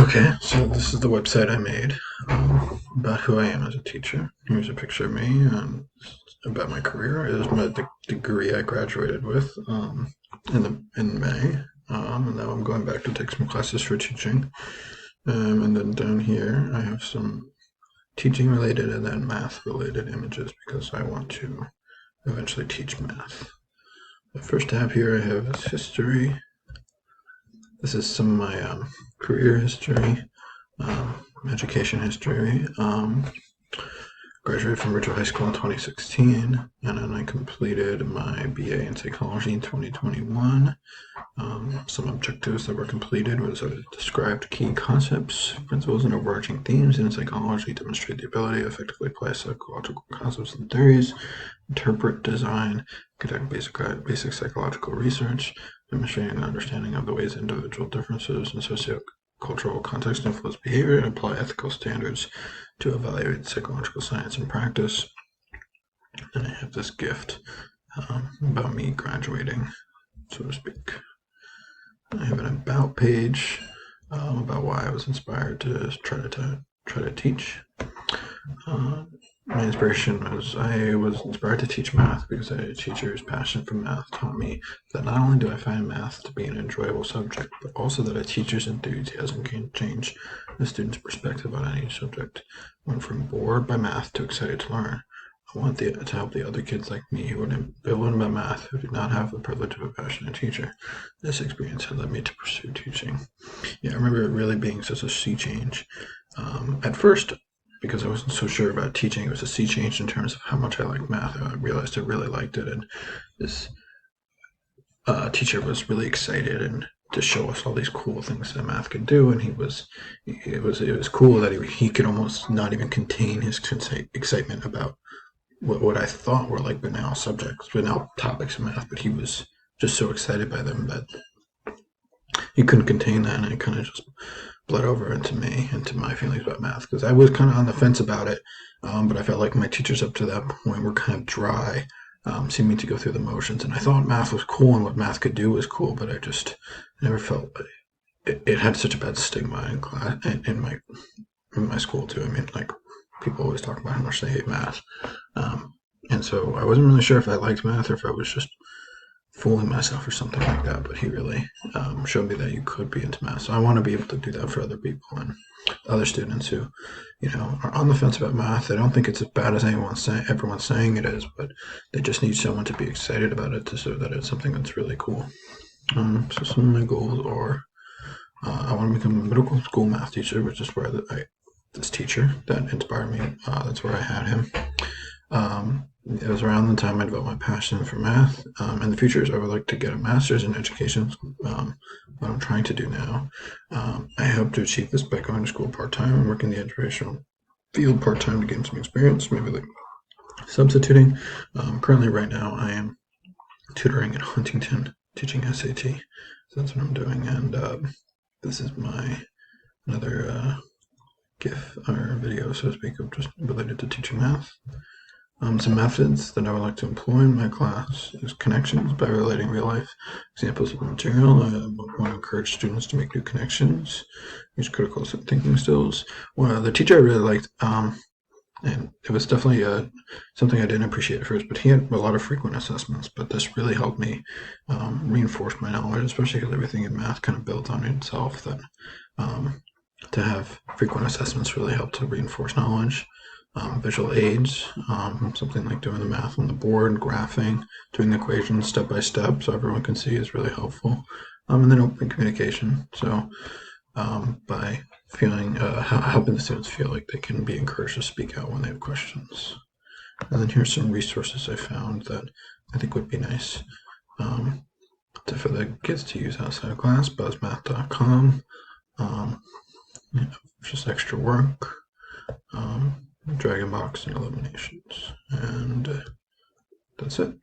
Okay, so this is the website I made about who I am as a teacher. Here's a picture of me and about my career. It is my degree I graduated with in May, and now I'm going back to take some classes for teaching. And then down here I have some teaching related and then math related images because I want to eventually teach math. The first tab here I have is history. This is some of my career history. Education history. Graduated from Ridgewood High School in 2016, and then I completed my BA in psychology in 2021. Some objectives that were completed was described key concepts, principles, and overarching themes in psychology, demonstrate the ability to effectively apply psychological concepts and theories, interpret, design, conduct basic psychological research, demonstrating an understanding of the ways individual differences and sociocultural context influence behavior, and apply ethical standards to evaluate psychological science and practice. And I have this gift about me graduating, so to speak. I have an about page about why I was inspired to try to teach. My inspiration was I was inspired to teach math because a teacher's passion for math taught me that not only do I find math to be an enjoyable subject, but also that a teacher's enthusiasm can change a student's perspective on any subject. I went from bored by math to excited to learn. I want to help the other kids like me who are ambivalent about math, who do not have the privilege of a passionate teacher. This experience had led me to pursue teaching. Yeah, I remember it really being such a sea change. At first, because I wasn't so sure about teaching, it was a sea change in terms of how much I liked math. I realized I really liked it, and this teacher was really excited and to show us all these cool things that math could do. And it was cool that he could almost not even contain his excitement about what I thought were like banal topics in math, but he was just so excited by them that he couldn't contain that, and it kind of just bled over into me, into my feelings about math, because I was kind of on the fence about it, but I felt like my teachers up to that point were kind of dry, seeming to go through the motions, and I thought math was cool and what math could do was cool, but I just never felt it had such a bad stigma in class, in my school too. I mean, like people always talk about how much they hate math, and so I wasn't really sure if I liked math or if I was just fooling myself or something like that. But he really showed me that you could be into math. So I want to be able to do that for other people and other students who, are on the fence about math. They don't think it's as bad as everyone's saying it is, but they just need someone to be excited about it to show that it's something that's really cool. So some of my goals are I want to become a middle school math teacher, which is where this teacher that inspired me. That's where I had him. It was around the time I developed my passion for math. In the future, I would like to get a master's in education, what I'm trying to do now. I hope to achieve this by going to school part-time and working the educational field part-time to gain some experience, maybe like substituting. Currently, right now, I am tutoring in Huntington, teaching SAT. So that's what I'm doing, and this is my another GIF or video, so to speak, of just related to teaching math. Some methods that I would like to employ in my class is connections by relating real-life examples of the material. I want to encourage students to make new connections, use critical thinking skills. Well, the teacher I really liked, and it was definitely something I didn't appreciate at first, but he had a lot of frequent assessments, but this really helped me reinforce my knowledge, especially because everything in math kind of built on itself, that to have frequent assessments really helped to reinforce knowledge. Visual aids, something like doing the math on the board, graphing, doing the equations step by step so everyone can see is really helpful. And then open communication. So by helping the students feel like they can be encouraged to speak out when they have questions. And then here's some resources I found that I think would be nice for the kids to use outside of class. Buzzmath.com, just extra work. Dragon Box and Eliminations. And that's it.